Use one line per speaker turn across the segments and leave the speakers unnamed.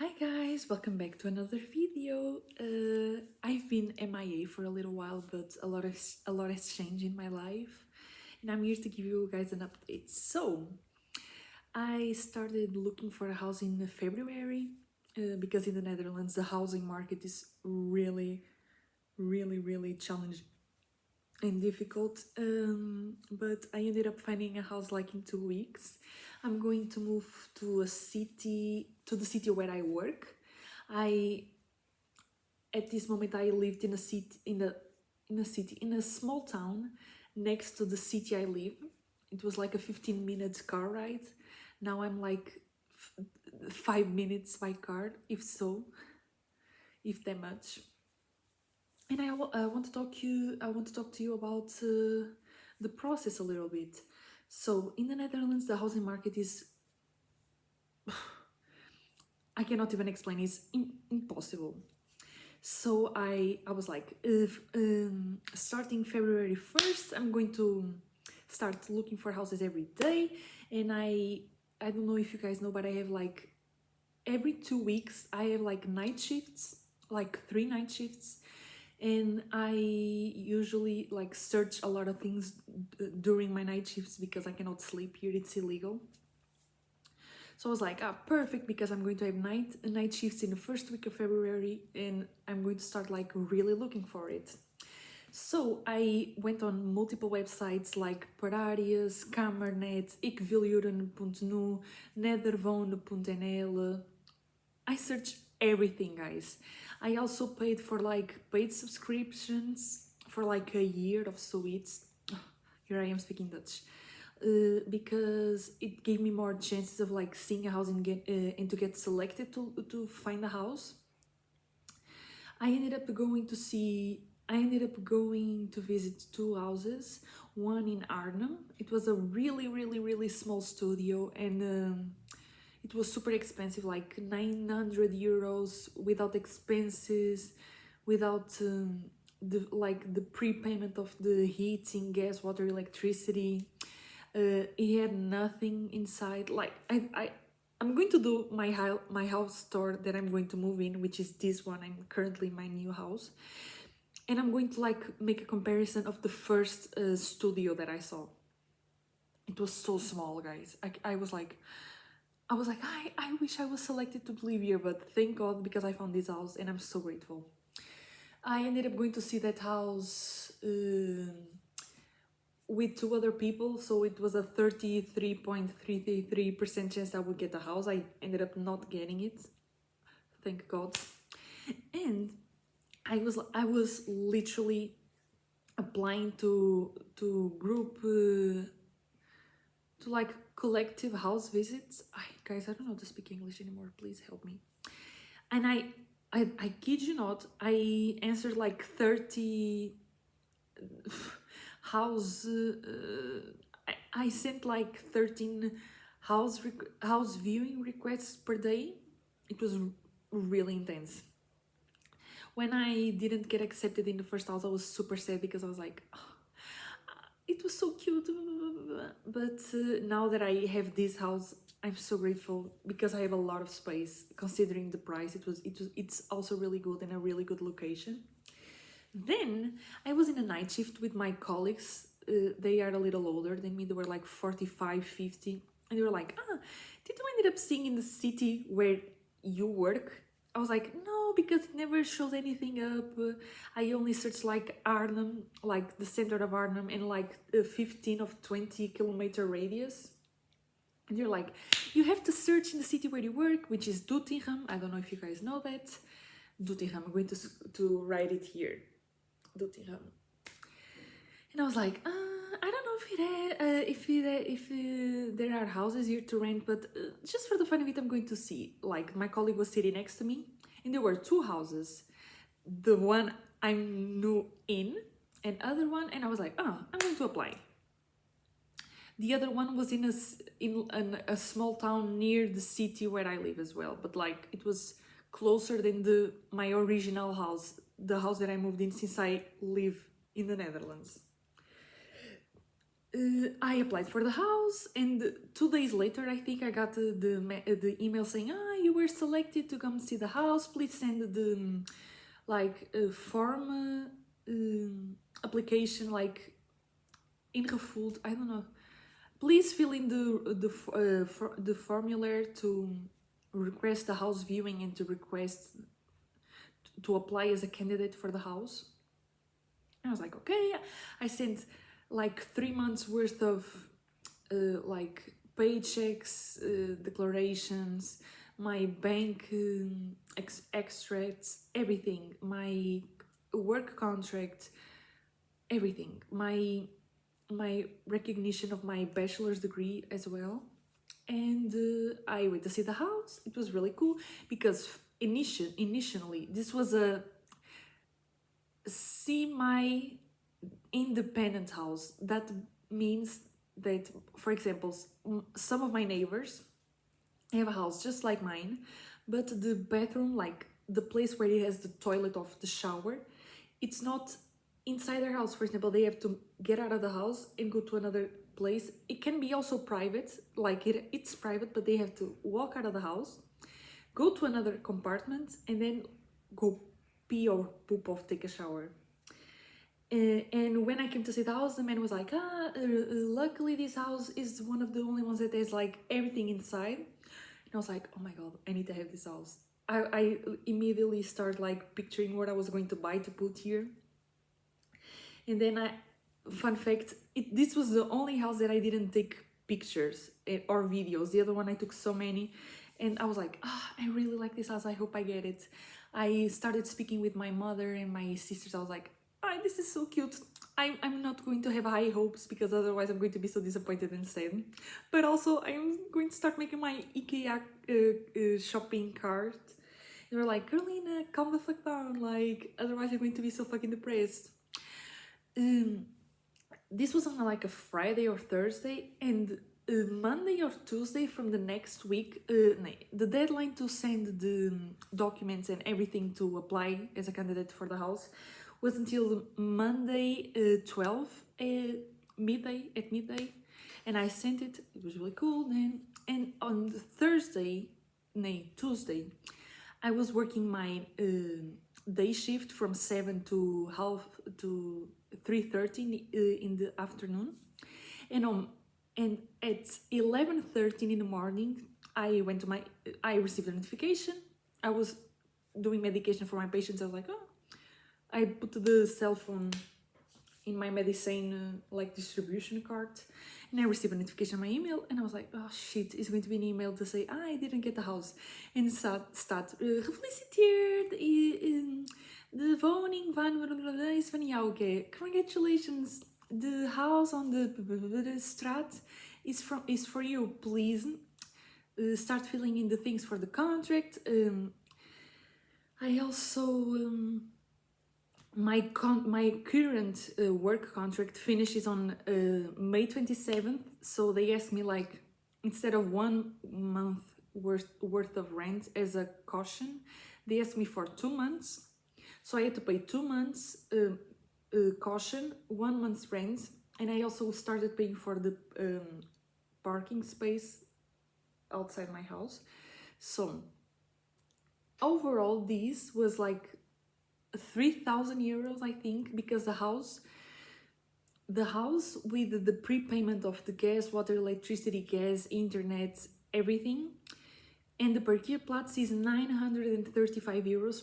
Hi guys, welcome back to another video. I've been MIA for a little while, but a lot has changed in my life, and I'm here to give you guys an update. So, I started looking for a house in February because in the Netherlands the housing market is really challenging and difficult. But I ended up finding a house like in 2 weeks. I'm going to move to the city where I work. I At this moment I lived in a city in a small town next to the city I live. It was like a 15-minute car ride. Now I'm like 5 minutes by car, if that much. And I want to talk to you about the process a little bit. So in the Netherlands, the housing market is I cannot even explain. It's impossible. So I was like, if starting February 1st, I'm going to start looking for houses every day. And I don't know if you guys know, but I have like every 2 weeks I have like night shifts, like 3 night shifts, and I usually like search a lot of things during my night shifts because I cannot sleep here. It's illegal. So I was like, perfect, because I'm going to have night shifts in the first week of February, and I'm going to start like really looking for it. So I went on multiple websites like Pararias, Kamernet, ikwiluren.nu, Nederwonen.nl. I searched everything, guys. I also paid for like paid subscriptions for like a year of Sweets. Here I am speaking Dutch. Because it gave me more chances of like seeing a house and to get selected to find a house. I ended up going to visit 2 houses, one in Arnhem. It was a really small studio, and it was super expensive, like 900 euros without expenses, without the prepayment of the heating, gas, water, electricity. It had nothing inside. Like I'm going to do my house tour that I'm going to move in, which is this one. I'm currently in my new house, and I'm going to like make a comparison of the first studio that I saw. It was so small, guys. I was like, I wish I was selected to live here, but thank God, because I found this house and I'm so grateful. I ended up going to see that house with 2 other people, so it was a 33.33% chance I would get the house. I ended up not getting it, thank God. And I was literally applying to group to like collective house visits. Guys, I don't know how to speak English anymore. Please help me. And I kid you not, I answered like 30 house. I sent like 13 house viewing requests per day. It was really intense. When I didn't get accepted in the first house, I was super sad because I was like, it was so cute. But now that I have this house, I'm so grateful because I have a lot of space. Considering the price, it's also really good and a really good location. Then I was in a night shift with my colleagues. They are a little older than me. They were like 45, 50. And they were like, did you end up seeing in the city where you work? I was like, no, because it never shows anything up. I only searched like Arnhem, like the center of Arnhem, and like a 15 of 20-kilometer radius. And you're like, you have to search in the city where you work, which is Doetinchem. I don't know if you guys know that. Doetinchem, I'm going to write it here. Doetinchem. And I was like, I don't know if there are houses here to rent, but just for the fun of it, I'm going to see. Like, my colleague was sitting next to me, and there were 2 houses. The one I'm new in, and other one, and I was like, I'm going to apply. The other one was in a small town near the city where I live as well, but like it was closer than my original house, the house that I moved in since I live in the Netherlands. I applied for the house, and 2 days later, I think I got the email saying, you were selected to come see the house. Please send the form application, like ingevuld. I don't know. Please fill in the formula to request the house viewing and to request to apply as a candidate for the house. I was like, okay. I sent like 3 months worth of like paychecks, declarations, my bank extracts, everything, my work contract, everything, my recognition of my bachelor's degree as well. And I went to see the house. It was really cool because initially this was a semi-independent house. That means that, for example, some of my neighbors have a house just like mine, but the bathroom, like the place where it has the toilet of the shower, it's not inside their house. For example, they have to get out of the house and go to another place. It can be also private, like it's private, but they have to walk out of the house, go to another compartment, and then go pee or poop or take a shower. And when I came to see the house, the man was like, luckily this house is one of the only ones that has like everything inside. And I was like, oh my god, I need to have this house. I immediately started like picturing what I was going to buy to put here. And then fun fact, this was the only house that I didn't take pictures or videos. The other one I took so many, and I was like, I really like this house, I hope I get it. I started speaking with my mother and my sisters. I was like, this is so cute. I'm not going to have high hopes because otherwise I'm going to be so disappointed and sad. But also I'm going to start making my IKEA shopping cart. And they're like, Carolina, calm the fuck down, like otherwise you're going to be so fucking depressed. This was on like a Friday or Thursday, and Monday or Tuesday from the next week, the deadline to send the documents and everything to apply as a candidate for the house was until Monday 12 midday, and I sent it. It was really cool then. And on the Tuesday, I was working my day shift from 7 to 3:30 in the afternoon, and at 11:13 in the morning, I received a notification. I was doing medication for my patients. I was like, I put the cell phone in my medicine like distribution cart, and I received a notification on my email, and I was like, oh shit, it's going to be an email to say I didn't get the house. And staat gefeliciteerd, de woning van is van jou. Okay, congratulations, the house on the straat is for you. Please start filling in the things for the contract. I also my current work contract finishes on May 27th, so they asked me, like, instead of 1 month worth of rent as a caution, they asked me for 2 months. So I had to pay 2 months caution, 1 month's rent, and I also started paying for the parking space outside my house. So overall, this was like 3,000 euros, I think, because the house with the prepayment of the gas, water, electricity, gas, internet, everything, and the Parkeerplaats is 935 euros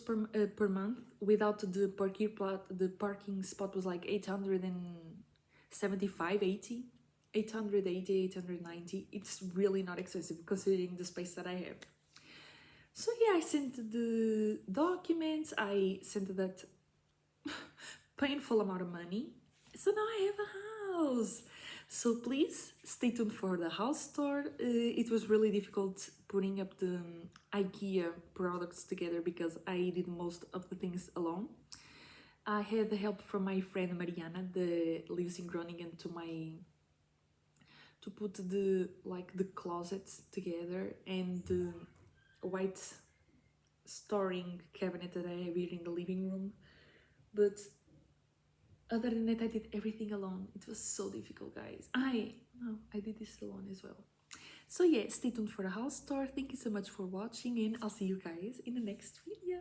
per month. Without the Parkeerplaat, the parking spot was like 875, 80, 880, 890. It's really not expensive considering the space that I have. So yeah, I sent the documents, I sent that painful amount of money. So now I have a house. So please stay tuned for the house tour. It was really difficult putting up the IKEA products together because I did most of the things alone. I had the help from my friend Mariana that lives in Groningen to put the closets together and the white storing cabinet that I have here in the living room. But other than that, I did everything alone. It was so difficult, guys. I did this alone as well. So yeah, stay tuned for the house tour. Thank you so much for watching, and I'll see you guys in the next video.